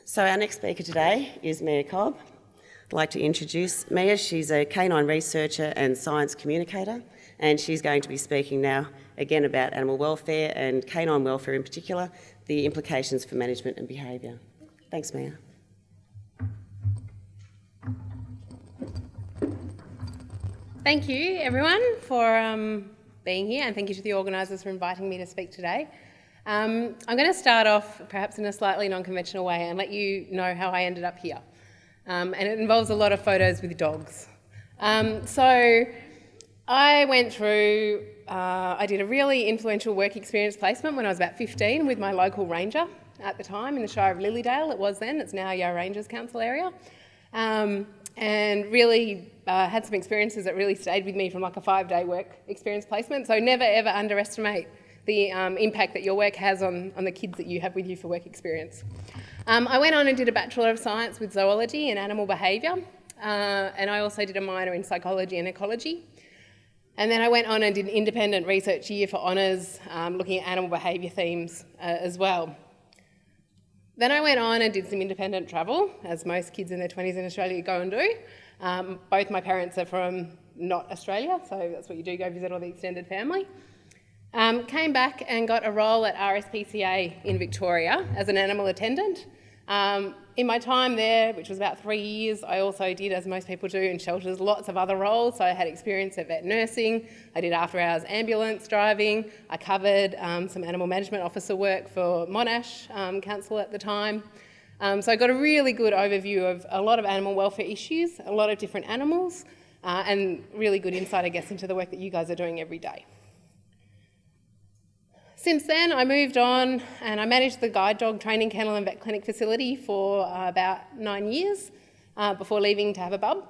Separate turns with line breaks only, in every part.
So our next speaker today is Mia Cobb. I'd like to introduce Mia. She's a canine researcher and science communicator, and she's going to be speaking now again about animal welfare and canine welfare in particular, the implications for management and behaviour. Thanks, Mia.
Thank you, everyone, for being here, and thank you to the organisers for inviting me to speak today. I'm going to start off perhaps in a slightly non-conventional way and let you know how I ended up here. And it involves a lot of photos with dogs. So I went through, I did a really influential work experience placement when I was about 15 with my local ranger at the time in the Shire of Lilydale. It was then, it's now Yarra Rangers Council area. And really had some experiences that really stayed with me from like a 5-day work experience placement. So never ever underestimate the impact that your work has on the kids that you have with you for work experience. I went on and did a Bachelor of Science with Zoology and Animal Behaviour, and I also did a minor in Psychology and Ecology. And then I went on and did an independent research year for honours, looking at animal behaviour themes as well. Then I went on and did some independent travel, as most kids in their 20s in Australia go and do. Both my parents are from not Australia, so that's what you do, go visit all the extended family. Came back and got a role at RSPCA in Victoria as an animal attendant. In my time there, which was about 3 years, I also did, as most people do in shelters, lots of other roles. So I had experience at vet nursing, I did after-hours ambulance driving, I covered some animal management officer work for Monash Council at the time. So I got a really good overview of a lot of animal welfare issues, a lot of different animals, and really good insight, I guess, into the work that you guys are doing every day. Since then, I moved on and I managed the guide dog training kennel and vet clinic facility for about 9 years before leaving to have a bub.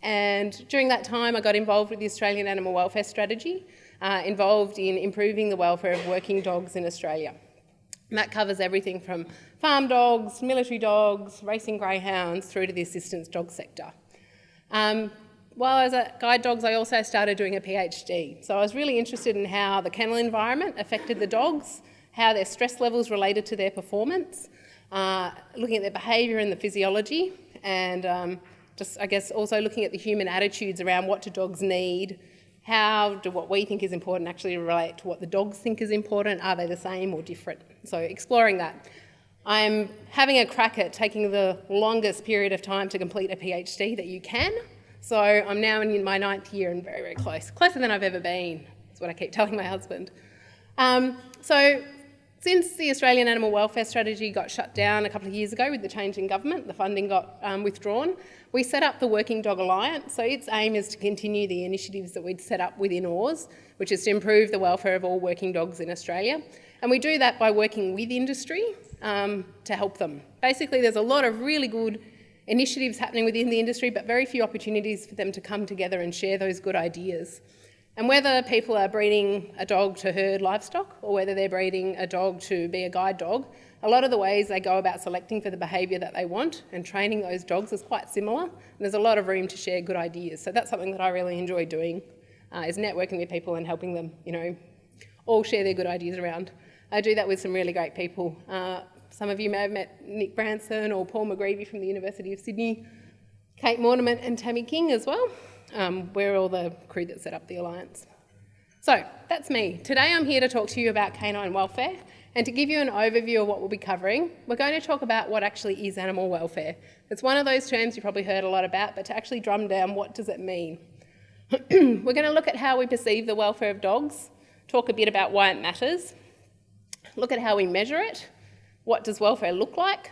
And during that time, I got involved with the Australian Animal Welfare Strategy, involved in improving the welfare of working dogs in Australia. And that covers everything from farm dogs, military dogs, racing greyhounds, through to the assistance dog sector. While I was at Guide Dogs, I also started doing a PhD. So I was really interested in how the kennel environment affected the dogs, how their stress levels related to their performance, looking at their behaviour and the physiology, and just, I guess, also looking at the human attitudes around what do dogs need, how do what we think is important actually relate to what the dogs think is important, are they the same or different? So exploring that. I'm having a crack at taking the longest period of time to complete a PhD that you can. So I'm now in my 9th year and very, very close. Closer than I've ever been, is what I keep telling my husband. So since the Australian Animal Welfare Strategy got shut down a couple of years ago with the change in government, the funding got withdrawn, we set up the Working Dog Alliance. So its aim is to continue the initiatives that we'd set up within AWS, which is to improve the welfare of all working dogs in Australia. And we do that by working with industry to help them. Basically, there's a lot of really good initiatives happening within the industry, but very few opportunities for them to come together and share those good ideas. And whether people are breeding a dog to herd livestock or whether they're breeding a dog to be a guide dog, a lot of the ways they go about selecting for the behaviour that they want and training those dogs is quite similar. And there's a lot of room to share good ideas. So that's something that I really enjoy doing, is networking with people and helping them, all share their good ideas around. I do that with some really great people. Some of you may have met Nick Branson or Paul McGreevy from the University of Sydney, Kate Mortimer and Tammy King as well. We're all the crew that set up the Alliance. So that's me. Today I'm here to talk to you about canine welfare, and to give you an overview of what we'll be covering, we're going to talk about what actually is animal welfare. It's one of those terms you've probably heard a lot about, but to actually drum down, what does it mean? We're going to look at how we perceive the welfare of dogs, talk a bit about why it matters, look at how we measure it, what does welfare look like,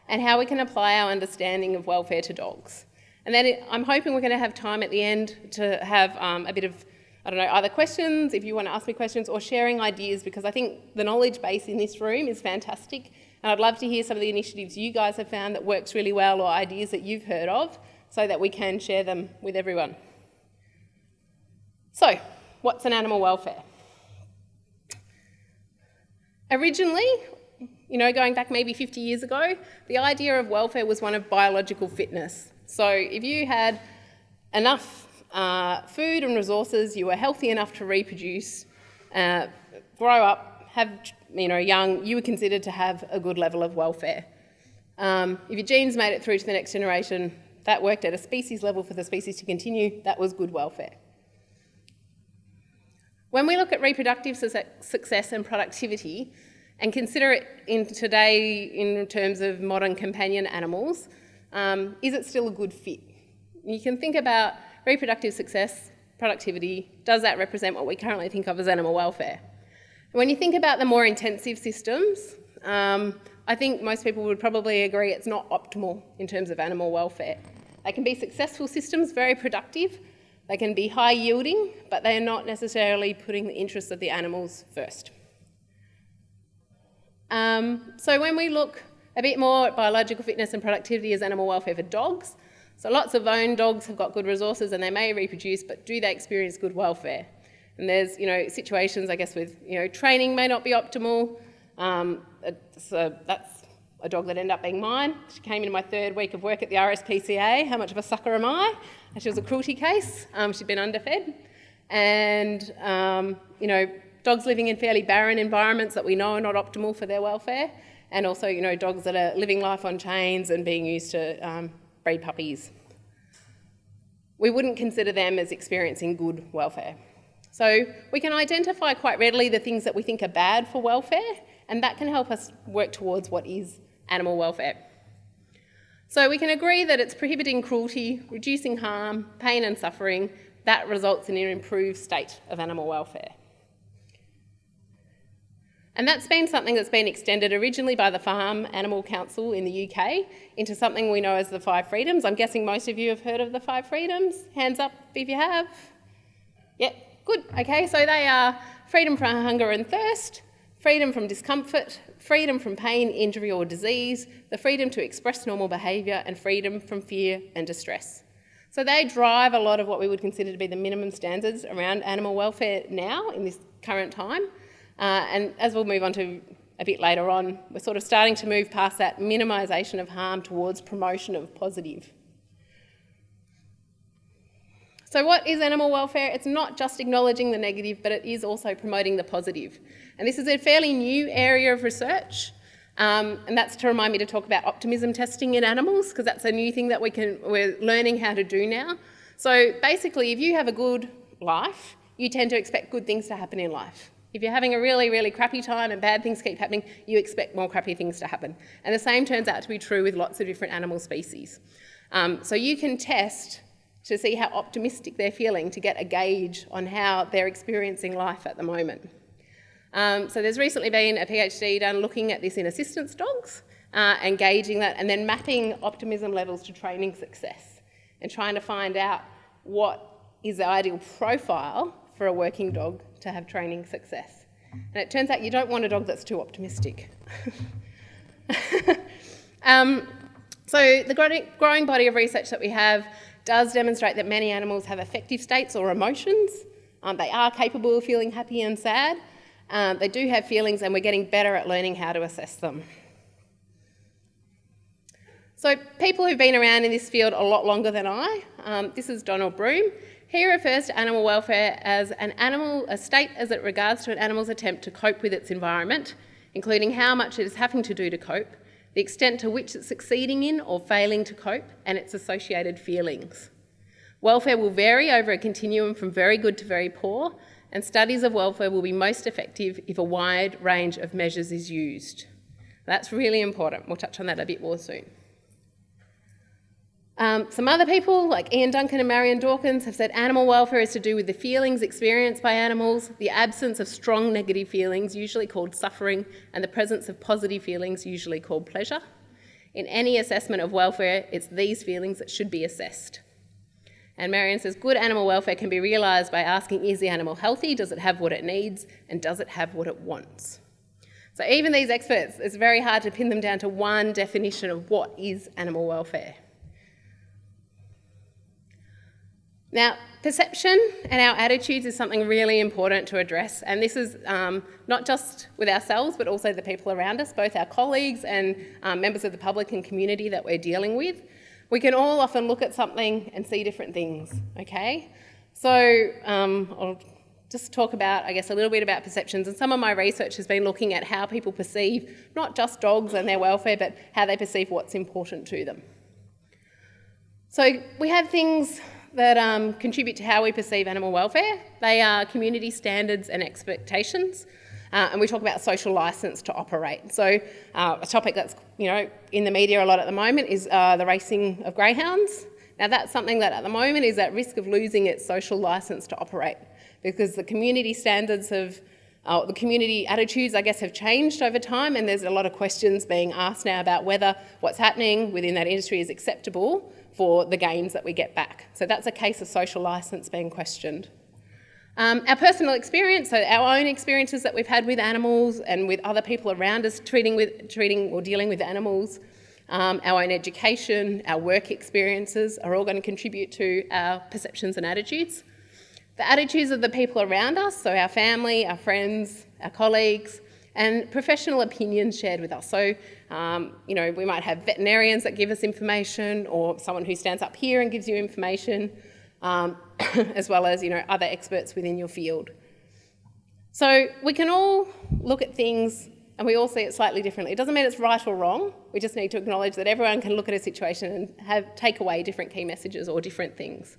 and how we can apply our understanding of welfare to dogs. And then I'm hoping we're going to have time at the end to have a bit of, either questions, if you want to ask me questions, or sharing ideas, because I think the knowledge base in this room is fantastic, and I'd love to hear some of the initiatives you guys have found that works really well, or ideas that you've heard of, so that we can share them with everyone. So, what's an animal welfare? Originally, going back maybe 50 years ago, the idea of welfare was one of biological fitness. So if you had enough food and resources, you were healthy enough to reproduce, grow up, have young, you were considered to have a good level of welfare. If your genes made it through to the next generation, that worked at a species level for the species to continue. That was good welfare. When we look at reproductive success and productivity and consider it today in terms of modern companion animals, is it still a good fit? You can think about reproductive success, productivity. Does that represent what we currently think of as animal welfare? When you think about the more intensive systems, I think most people would probably agree it's not optimal in terms of animal welfare. They can be successful systems, very productive. They can be high yielding, but they are not necessarily putting the interests of the animals first. So when we look a bit more at biological fitness and productivity as animal welfare for dogs, so lots of owned dogs have got good resources and they may reproduce, but do they experience good welfare? And there's, situations, I guess, with, training may not be optimal. So that's a dog that ended up being mine. She came in my 3rd week of work at the RSPCA. How much of a sucker am I? And she was a cruelty case. She'd been underfed. And, dogs living in fairly barren environments that we know are not optimal for their welfare. And also, dogs that are living life on chains and being used to breed puppies. We wouldn't consider them as experiencing good welfare. So we can identify quite readily the things that we think are bad for welfare, and that can help us work towards what is animal welfare. So we can agree that it's prohibiting cruelty, reducing harm, pain and suffering. That results in an improved state of animal welfare. And that's been something that's been extended originally by the Farm Animal Council in the UK into something we know as the 5 freedoms. I'm guessing most of you have heard of the 5 freedoms. Hands up if you have. Yep, good. Okay, so they are freedom from hunger and thirst, freedom from discomfort, freedom from pain, injury or disease, the freedom to express normal behaviour, and freedom from fear and distress. So they drive a lot of what we would consider to be the minimum standards around animal welfare now in this current time. And as we'll move on to a bit later on, we're sort of starting to move past that minimisation of harm towards promotion of positive. So what is animal welfare? It's not just acknowledging the negative, but it is also promoting the positive. And this is a fairly new area of research, and that's to remind me to talk about optimism testing in animals, because that's a new thing that we're learning how to do now. So basically, if you have a good life, you tend to expect good things to happen in life. If you're having a really, really crappy time and bad things keep happening, you expect more crappy things to happen. And the same turns out to be true with lots of different animal species. So you can test to see how optimistic they're feeling to get a gauge on how they're experiencing life at the moment. So there's recently been a PhD done looking at this in assistance dogs, and gauging that, and then mapping optimism levels to training success and trying to find out what is the ideal profile for a working dog to have training success. And it turns out you don't want a dog that's too optimistic. So the growing body of research that we have does demonstrate that many animals have affective states or emotions. They are capable of feeling happy and sad. They do have feelings, and we're getting better at learning how to assess them. So people who've been around in this field a lot longer than I, this is Donald Broom. He refers to animal welfare as a state as it regards to an animal's attempt to cope with its environment, including how much it is having to do to cope, the extent to which it's succeeding in or failing to cope, and its associated feelings. Welfare will vary over a continuum from very good to very poor, and studies of welfare will be most effective if a wide range of measures is used. That's really important. We'll touch on that a bit more soon. Some other people, like Ian Duncan and Marion Dawkins, have said animal welfare is to do with the feelings experienced by animals, the absence of strong negative feelings, usually called suffering, and the presence of positive feelings, usually called pleasure. In any assessment of welfare, it's these feelings that should be assessed. And Marion says, good animal welfare can be realised by asking, is the animal healthy? Does it have what it needs? And does it have what it wants? So even these experts, it's very hard to pin them down to one definition of what is animal welfare. Now, perception and our attitudes is something really important to address, and this is not just with ourselves, but also the people around us, both our colleagues and members of the public and community that we're dealing with. We can all often look at something and see different things, okay? So I'll just talk about, I guess, a little bit about perceptions. And some of my research has been looking at how people perceive not just dogs and their welfare, but how they perceive what's important to them. So we have things that contribute to how we perceive animal welfare. They are community standards and expectations. And we talk about social licence to operate. So a topic that's in the media a lot at the moment is the racing of greyhounds. Now that's something that at the moment is at risk of losing its social licence to operate, because the community standards the community attitudes, I guess, have changed over time, and there's a lot of questions being asked now about whether what's happening within that industry is acceptable for the gains that we get back. So that's a case of social licence being questioned. Our personal experience, so our own experiences that we've had with animals and with other people around us treating or dealing with animals, our own education, our work experiences are all going to contribute to our perceptions and attitudes. The attitudes of the people around us, so our family, our friends, our colleagues, and professional opinions shared with us. So, we might have veterinarians that give us information, or someone who stands up here and gives you information, as well as, other experts within your field. So we can all look at things and we all see it slightly differently. It doesn't mean it's right or wrong. We just need to acknowledge that everyone can look at a situation and take away different key messages or different things.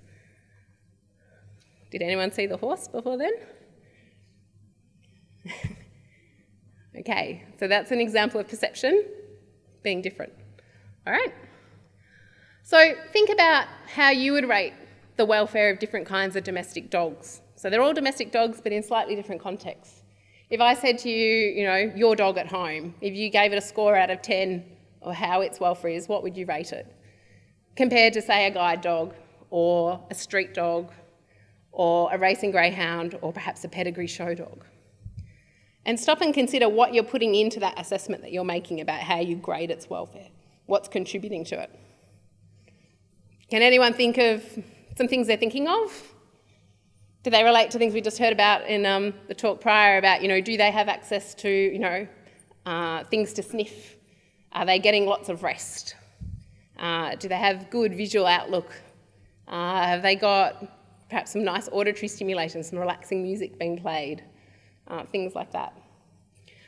Did anyone see the horse before then? Okay, so that's an example of perception being different. All right. So think about how you would rate the welfare of different kinds of domestic dogs. So they're all domestic dogs, but in slightly different contexts. If I said to you, your dog at home, if you gave it a score out of 10 or how its welfare is, what would you rate it? Compared to, say, a guide dog or a street dog or a racing greyhound or perhaps a pedigree show dog. And stop and consider what you're putting into that assessment that you're making about how you grade its welfare. What's contributing to it? Can anyone think of some things they're thinking of? Do they relate to things we just heard about in the talk prior about, do they have access to, things to sniff? Are they getting lots of rest? Do they have good visual outlook? Have they got perhaps some nice auditory stimulation, some relaxing music being played? Things like that.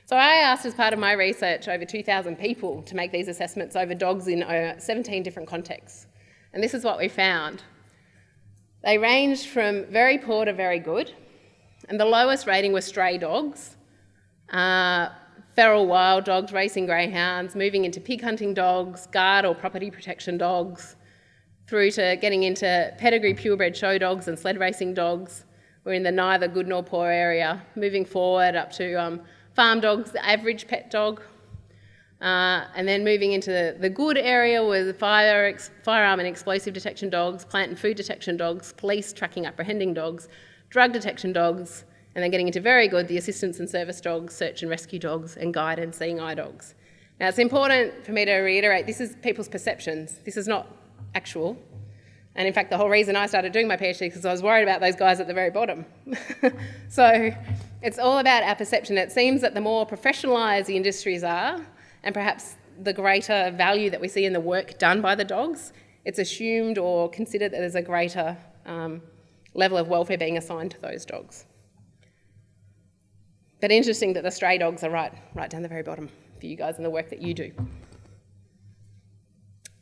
So I asked, as part of my research, over 2,000 people to make these assessments over dogs in 17 different contexts. And this is what we found. They ranged from very poor to very good, and the lowest rating were stray dogs, feral wild dogs, racing greyhounds, moving into pig hunting dogs, guard or property protection dogs, through to getting into pedigree purebred show dogs and sled racing dogs. We're in the neither good nor poor area, moving forward up to farm dogs, the average pet dog, and then moving into the good area with firearm and explosive detection dogs, plant and food detection dogs, police tracking apprehending dogs, drug detection dogs, and then getting into very good, the assistance and service dogs, search and rescue dogs, and guide and seeing eye dogs. Now it's important for me to reiterate, this is people's perceptions. This is not actual. And in fact, the whole reason I started doing my PhD is because I was worried about those guys at the very bottom. So it's all about our perception. It seems that the more professionalised the industries are, and perhaps the greater value that we see in the work done by the dogs, it's assumed or considered that there's a greater level of welfare being assigned to those dogs. But interesting that the stray dogs are right down the very bottom for you guys in the work that you do.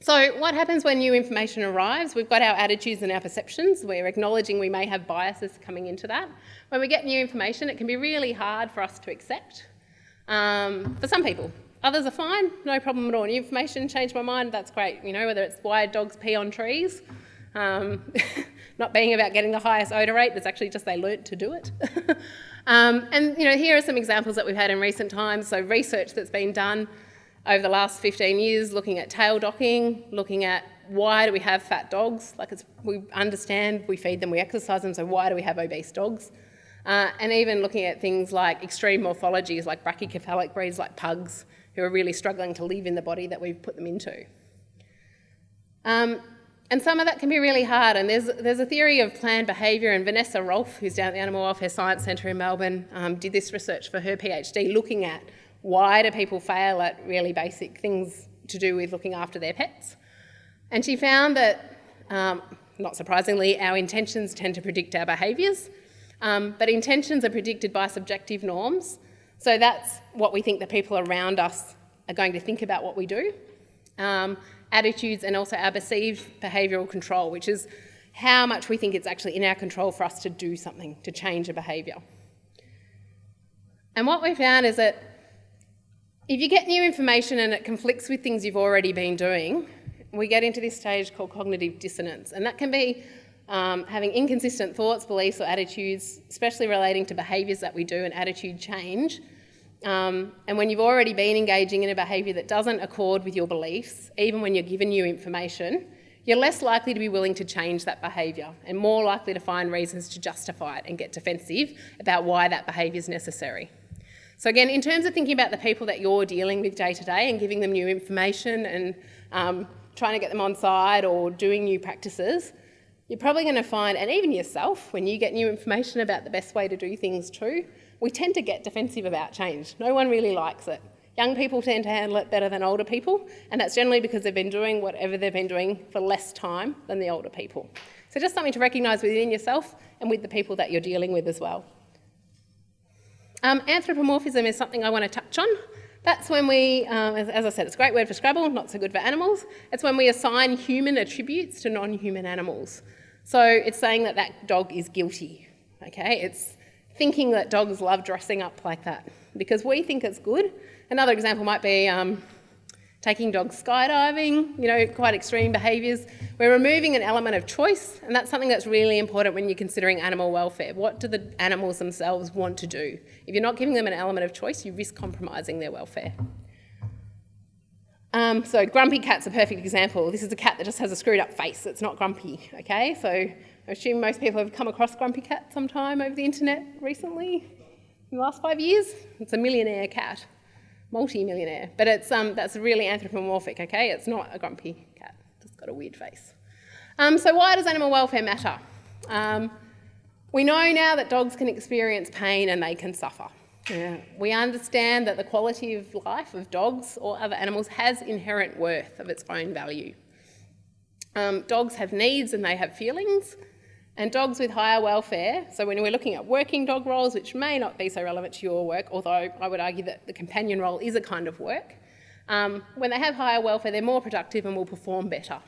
So what happens when new information arrives? We've got our attitudes and our perceptions. We're acknowledging we may have biases coming into that. When we get new information, it can be really hard for us to accept. For some people. Others are fine, no problem at all. New information, changed my mind, that's great. Whether it's why dogs pee on trees, not being about getting the highest odour rate, it's actually just they learnt to do it. Here are some examples that we've had in recent times. So research that's been done over the last 15 years, looking at tail docking, looking at why do we have fat dogs? We understand, we feed them, we exercise them, so why do we have obese dogs? And even looking at things like extreme morphologies, like brachycephalic breeds like pugs, who are really struggling to live in the body that we've put them into. And some of that can be really hard, and there's a theory of planned behaviour, and Vanessa Rolfe, who's down at the Animal Welfare Science Centre in Melbourne, did this research for her PhD, looking at why do people fail at really basic things to do with looking after their pets. And she found that, not surprisingly, our intentions tend to predict our behaviours. But intentions are predicted by subjective norms. So that's what we think the people around us are going to think about what we do. Attitudes and also our perceived behavioural control, which is how much we think it's actually in our control for us to do something, to change a behaviour. And what we found is that if you get new information and it conflicts with things you've already been doing, we get into this stage called cognitive dissonance. And that can be having inconsistent thoughts, beliefs or attitudes, especially relating to behaviours that we do and attitude change. And when you've already been engaging in a behaviour that doesn't accord with your beliefs, even when you're given new information, you're less likely to be willing to change that behaviour and more likely to find reasons to justify it and get defensive about why that behaviour is necessary. So again, in terms of thinking about the people that you're dealing with day to day and giving them new information and trying to get them on side or doing new practices, you're probably going to find, and even yourself, when you get new information about the best way to do things too, we tend to get defensive about change. No one really likes it. Young people tend to handle it better than older people, and that's generally because they've been doing whatever they've been doing for less time than the older people. So just something to recognise within yourself and with the people that you're dealing with as well. Anthropomorphism is something I want to touch on. That's when we, as I said, it's a great word for Scrabble, not so good for animals. It's when we assign human attributes to non-human animals. So it's saying that that dog is guilty, okay? It's thinking that dogs love dressing up like that because we think it's good. Another example might be taking dogs skydiving, quite extreme behaviours. We're removing an element of choice, and that's something that's really important when you're considering animal welfare. What do the animals themselves want to do? If you're not giving them an element of choice, you risk compromising their welfare. So grumpy cat's a perfect example. This is a cat that just has a screwed up face. It's not grumpy, okay? So I assume most people have come across grumpy cat sometime over the internet recently, in the last 5 years. It's a millionaire cat. Multi-millionaire, but it's that's really anthropomorphic, okay? It's not a grumpy cat, it's got a weird face. So why does animal welfare matter? We know now that dogs can experience pain and they can suffer. We understand that the quality of life of dogs or other animals has inherent worth of its own value. Dogs have needs and they have feelings, and dogs with higher welfare, so when we're looking at working dog roles, which may not be so relevant to your work, although I would argue that the companion role is a kind of work, when they have higher welfare, they're more productive and will perform better.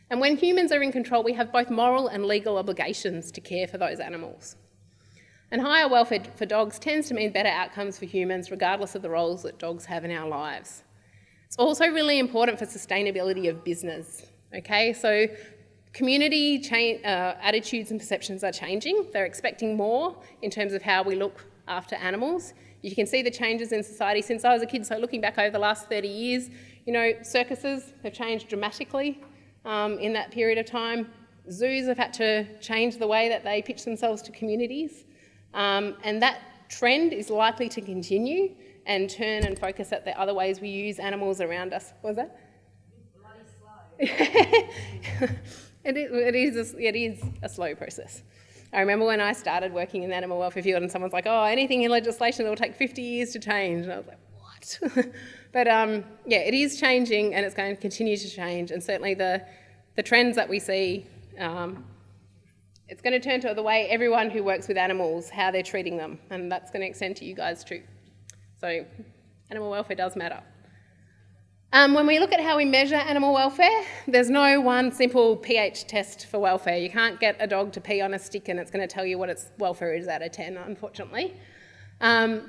And when humans are in control, we have both moral and legal obligations to care for those animals. And higher welfare for dogs tends to mean better outcomes for humans, regardless of the roles that dogs have in our lives. It's also really important for sustainability of business, okay? So community attitudes and perceptions are changing. They're expecting more in terms of how we look after animals. You can see the changes in society since I was a kid. So looking back over the last 30 years, circuses have changed dramatically in that period of time. Zoos have had to change the way that they pitch themselves to communities. And that trend is likely to continue and turn and focus at the other ways we use animals around us. What was that? Bloody slow. It is a slow process. I remember when I started working in the animal welfare field and someone's like, oh, anything in legislation that will take 50 years to change. And I was like, what? But it is changing and it's going to continue to change. And certainly the trends that we see, it's going to turn to the way everyone who works with animals, how they're treating them. And that's going to extend to you guys too. So animal welfare does matter. When we look at how we measure animal welfare, there's no one simple pH test for welfare. You can't get a dog to pee on a stick and it's going to tell you what its welfare is out of 10, unfortunately.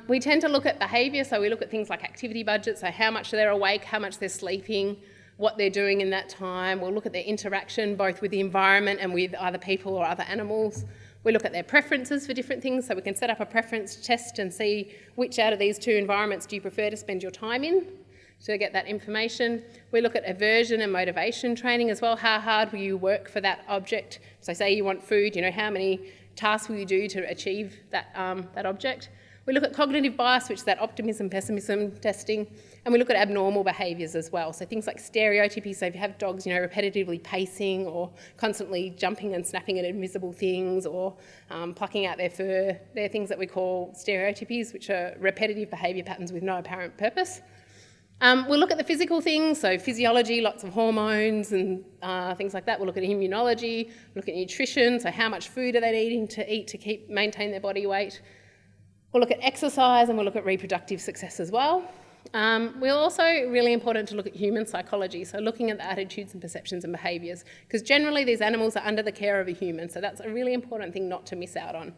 We tend to look at behaviour, so we look at things like activity budgets, so how much they're awake, how much they're sleeping, what they're doing in that time. We'll look at their interaction both with the environment and with other people or other animals. We look at their preferences for different things, so we can set up a preference test and see which out of these two environments do you prefer to spend your time in. To get that information. We look at aversion and motivation training as well. How hard will you work for that object? So say you want food, how many tasks will you do to achieve that object? We look at cognitive bias, which is that optimism, pessimism testing, and we look at abnormal behaviours as well. So things like stereotypy, so if you have dogs, repetitively pacing or constantly jumping and snapping at invisible things or plucking out their fur, they're things that we call stereotypies, which are repetitive behaviour patterns with no apparent purpose. We'll look at the physical things, so physiology, lots of hormones and things like that. We'll look at immunology, look at nutrition, so how much food are they needing to eat to maintain their body weight. We'll look at exercise and we'll look at reproductive success as well. We're also really important to look at human psychology, so looking at the attitudes and perceptions and behaviours, because generally these animals are under the care of a human, so that's a really important thing not to miss out on.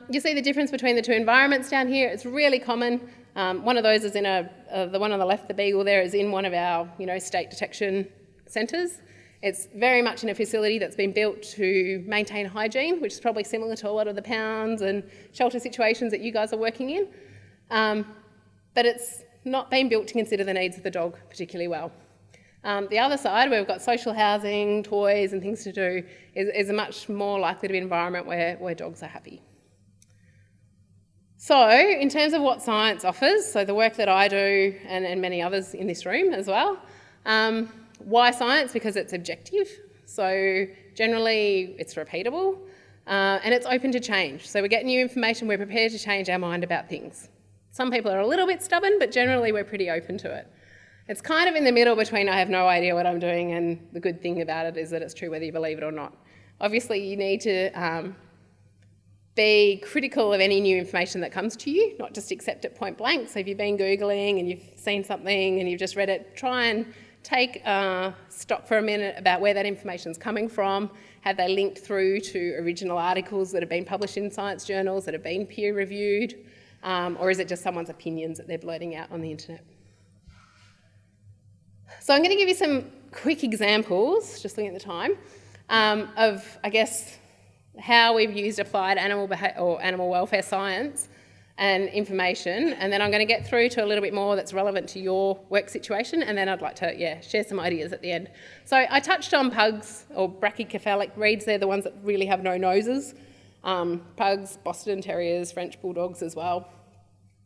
You see the difference between the two environments down here. It's really common. One of those is in the one on the left, the beagle there, is in one of our state detection centres. It's very much in a facility that's been built to maintain hygiene, which is probably similar to a lot of the pounds and shelter situations that you guys are working in. But it's not been built to consider the needs of the dog particularly well. The other side, where we've got social housing, toys and things to do, is a much more likely to be an environment where dogs are happy. So, in terms of what science offers, so the work that I do and many others in this room as well, why science? Because it's objective. So, generally it's repeatable and it's open to change. So we get new information, we're prepared to change our mind about things. Some people are a little bit stubborn, but generally we're pretty open to it. It's kind of in the middle between I have no idea what I'm doing and the good thing about it is that it's true whether you believe it or not. Obviously you need to be critical of any new information that comes to you, not just accept it point blank. So if you've been Googling and you've seen something and you've just read it, try and take stock for a minute about where that information's coming from. Have they linked through to original articles that have been published in science journals that have been peer reviewed? Or is it just someone's opinions that they're blurting out on the internet? So I'm going to give you some quick examples, just looking at the time, of, I guess, how we've used applied animal welfare science and information, and then I'm going to get through to a little bit more that's relevant to your work situation, and then I'd like to share some ideas at the end. So I touched on pugs, or brachycephalic breeds. They're the ones that really have no noses. Pugs, Boston Terriers, French Bulldogs as well.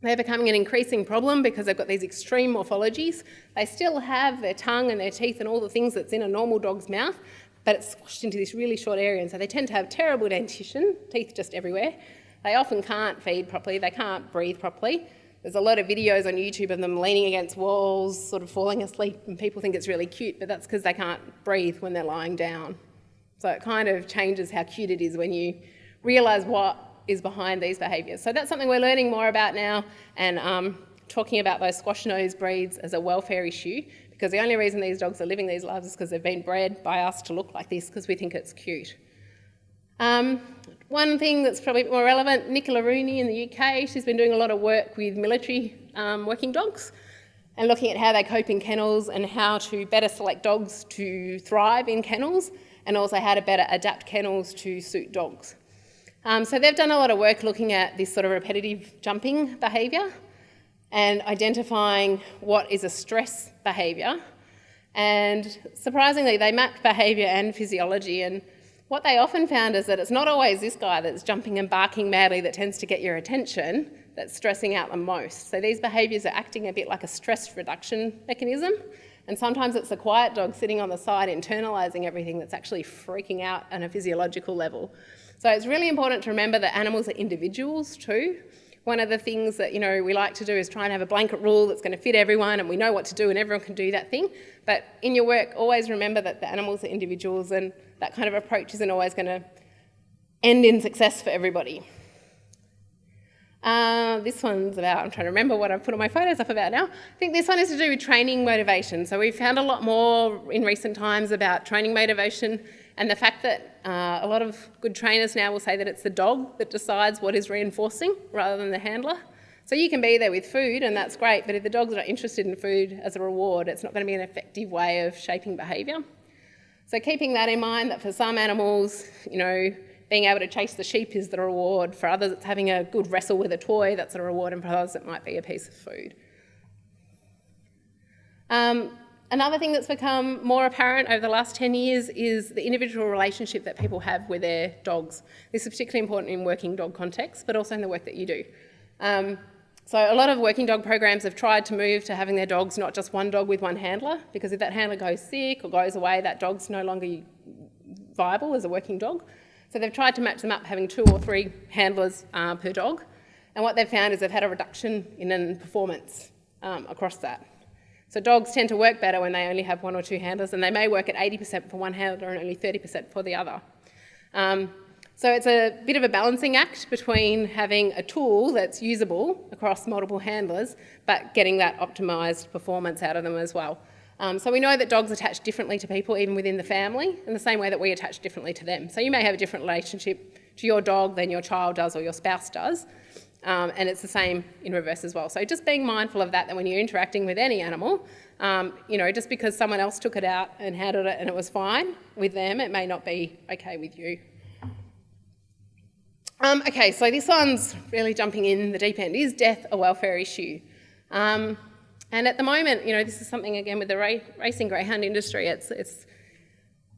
They're becoming an increasing problem because they've got these extreme morphologies. They still have their tongue and their teeth and all the things that's in a normal dog's mouth, but it's squashed into this really short area, and so they tend to have terrible dentition, teeth just everywhere. They often can't feed properly, they can't breathe properly. There's a lot of videos on YouTube of them leaning against walls, sort of falling asleep, and people think it's really cute, but that's because they can't breathe when they're lying down. So it kind of changes how cute it is when you realise what is behind these behaviours. So that's something we're learning more about now, and talking about those squash-nosed breeds as a welfare issue, because the only reason these dogs are living these lives is because they've been bred by us to look like this because we think it's cute. One thing that's probably a bit more relevant, Nicola Rooney in the UK, she's been doing a lot of work with military working dogs and looking at how they cope in kennels and how to better select dogs to thrive in kennels, and also how to better adapt kennels to suit dogs. So they've done a lot of work looking at this sort of repetitive jumping behaviour and identifying what is a stress behaviour. And surprisingly, they mapped behaviour and physiology, and what they often found is that it's not always this guy that's jumping and barking madly that tends to get your attention that's stressing out the most. So these behaviours are acting a bit like a stress reduction mechanism, and sometimes it's the quiet dog sitting on the side internalising everything that's actually freaking out on a physiological level. So it's really important to remember that animals are individuals too. One of the things that we like to do is try and have a blanket rule that's going to fit everyone and we know what to do and everyone can do that thing. But in your work, always remember that the animals are individuals, and that kind of approach isn't always going to end in success for everybody. This one's about, I'm trying to remember what I've put all my photos up about now. I think this one is to do with training motivation. So we've found a lot more in recent times about training motivation, and the fact that a lot of good trainers now will say that it's the dog that decides what is reinforcing rather than the handler. So you can be there with food and that's great, but if the dog's not interested in food as a reward, it's not going to be an effective way of shaping behaviour. So keeping that in mind, that for some animals, being able to chase the sheep is the reward. For others, it's having a good wrestle with a toy, that's a reward, and for others, it might be a piece of food. Another thing that's become more apparent over the last 10 years is the individual relationship that people have with their dogs. This is particularly important in working dog contexts, but also in the work that you do. So a lot of working dog programs have tried to move to having their dogs not just one dog with one handler, because if that handler goes sick or goes away, that dog's no longer viable as a working dog. So they've tried to match them up, having 2 or 3 handlers per dog. And what they've found is they've had a reduction in performance across that. So dogs tend to work better when they only have 1 or 2 handlers, and they may work at 80% for one handler and only 30% for the other. So it's a bit of a balancing act between having a tool that's usable across multiple handlers, but getting that optimised performance out of them as well. So we know that dogs attach differently to people, even within the family, in the same way that we attach differently to them. So you may have a different relationship to your dog than your child does or your spouse does, and it's the same in reverse as well. So just being mindful of that when you're interacting with any animal, just because someone else took it out and handled it and it was fine with them, it may not be okay with you. Okay, so this one's really jumping in the deep end. Is death a welfare issue? And at the moment, this is something, again, with the racing greyhound industry, it's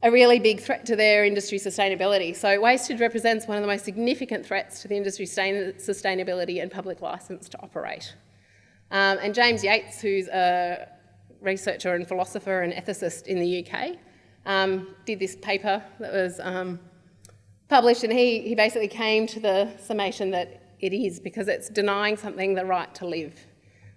a really big threat to their industry sustainability. So wastage represents one of the most significant threats to the industry sustainability and public licence to operate. And James Yates, who's a researcher and philosopher and ethicist in the UK, did this paper that was published, and he basically came to the summation that it is, because it's denying something the right to live.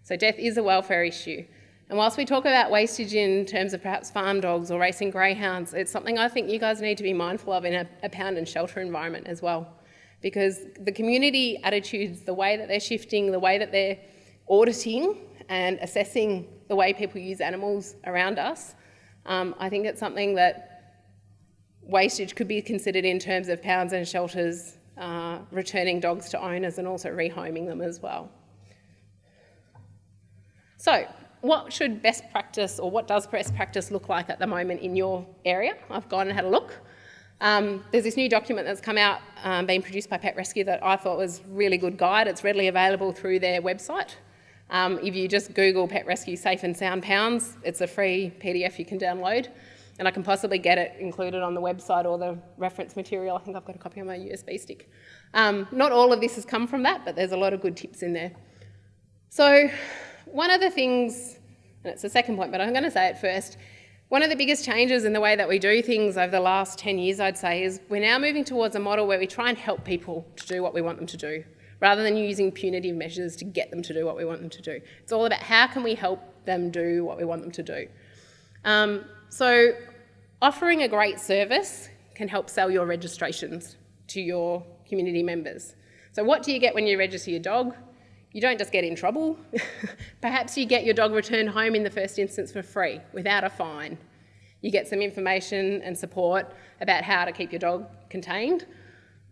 So death is a welfare issue. And whilst we talk about wastage in terms of perhaps farm dogs or racing greyhounds, it's something I think you guys need to be mindful of in a pound and shelter environment as well. Because the community attitudes, the way that they're shifting, the way that they're auditing and assessing the way people use animals around us, I think it's something that wastage could be considered in terms of pounds and shelters, returning dogs to owners and also rehoming them as well. So what should best practice, or what does best practice look like at the moment in your area? I've gone and had a look. There's this new document that's come out, being produced by Pet Rescue, that I thought was a really good guide. It's readily available through their website. If you just Google Pet Rescue Safe and Sound Pounds, it's a free PDF you can download. And I can possibly get it included on the website or the reference material. I think I've got a copy on my USB stick. Not all of this has come from that, but there's a lot of good tips in there. So one of the things, and it's the second point, but I'm going to say it first, one of the biggest changes in the way that we do things over the last 10 years, I'd say, is we're now moving towards a model where we try and help people to do what we want them to do, rather than using punitive measures to get them to do what we want them to do. It's all about how can we help them do what we want them to do. So offering a great service can help sell your registrations to your community members. So what do you get when you register your dog? You don't just get in trouble. Perhaps you get your dog returned home in the first instance for free, without a fine. You get some information and support about how to keep your dog contained.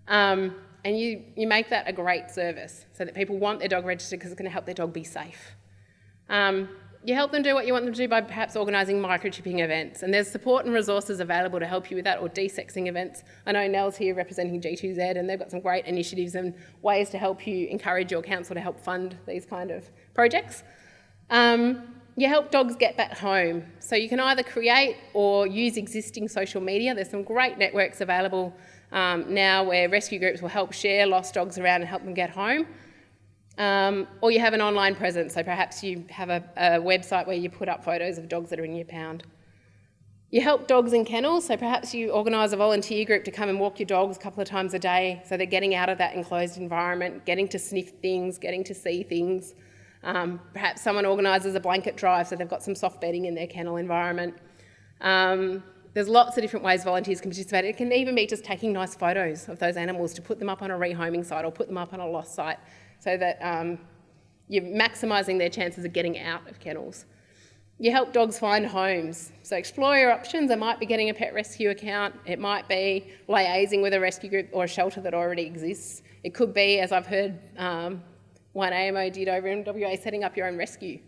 And you make that a great service so that people want their dog registered because it's going to help their dog be safe. You help them do what you want them to do by perhaps organising microchipping events, and there's support and resources available to help you with that, or desexing events. I know Nell's here representing G2Z, and they've got some great initiatives and ways to help you encourage your council to help fund these kind of projects. You help dogs get back home, so you can either create or use existing social media. There's some great networks available now where rescue groups will help share lost dogs around and help them get home. Or you have an online presence, so perhaps you have a website where you put up photos of dogs that are in your pound. You help dogs in kennels, so perhaps you organise a volunteer group to come and walk your dogs a couple of times a day, so they're getting out of that enclosed environment, getting to sniff things, getting to see things. Perhaps someone organises a blanket drive, so they've got some soft bedding in their kennel environment. There's lots of different ways volunteers can participate. It can even be just taking nice photos of those animals to put them up on a rehoming site or put them up on a lost site, so that you're maximising their chances of getting out of kennels. You help dogs find homes. So explore your options. It might be getting a pet rescue account. It might be liaising with a rescue group or a shelter that already exists. It could be, as I've heard one AMO did over in WA, setting up your own rescue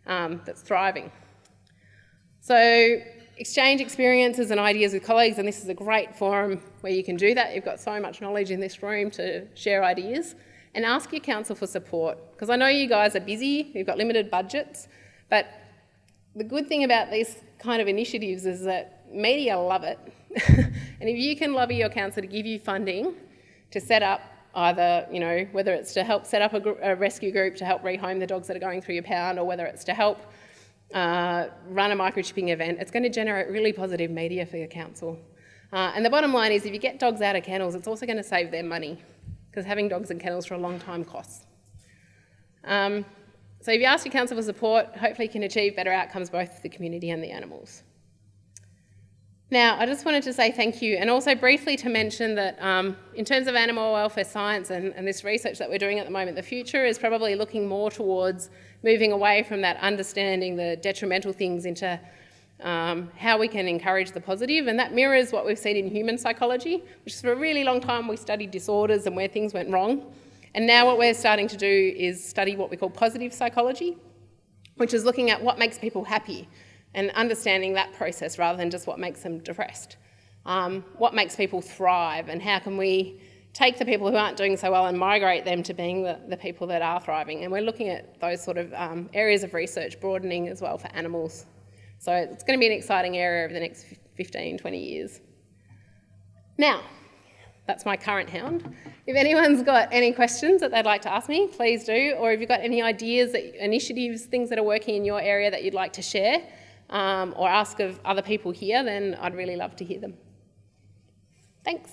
that's thriving. So exchange experiences and ideas with colleagues, and this is a great forum where you can do that. You've got so much knowledge in this room to share ideas. And ask your council for support, because I know you guys are busy, you've got limited budgets, but the good thing about these kind of initiatives is that media love it. And if you can lobby your council to give you funding to set up either, whether it's to help set up a rescue group to help rehome the dogs that are going through your pound, or whether it's to help run a microchipping event, it's going to generate really positive media for your council. And the bottom line is, if you get dogs out of kennels, it's also going to save them money, because having dogs in kennels for a long time costs. So if you ask your council for support, hopefully you can achieve better outcomes both for the community and the animals. Now, I just wanted to say thank you, and also briefly to mention that in terms of animal welfare science and this research that we're doing at the moment, the future is probably looking more towards moving away from that understanding the detrimental things into how we can encourage the positive, and that mirrors what we've seen in human psychology, which is for a really long time we studied disorders and where things went wrong. And now what we're starting to do is study what we call positive psychology, which is looking at what makes people happy and understanding that process rather than just what makes them depressed. What makes people thrive, and how can we take the people who aren't doing so well and migrate them to being the people that are thriving. And we're looking at those sort of areas of research broadening as well for animals. So it's going to be an exciting area over the next 15, 20 years. Now, that's my current hound. If anyone's got any questions that they'd like to ask me, please do. Or if you've got any ideas, initiatives, things that are working in your area that you'd like to share or ask of other people here, then I'd really love to hear them. Thanks.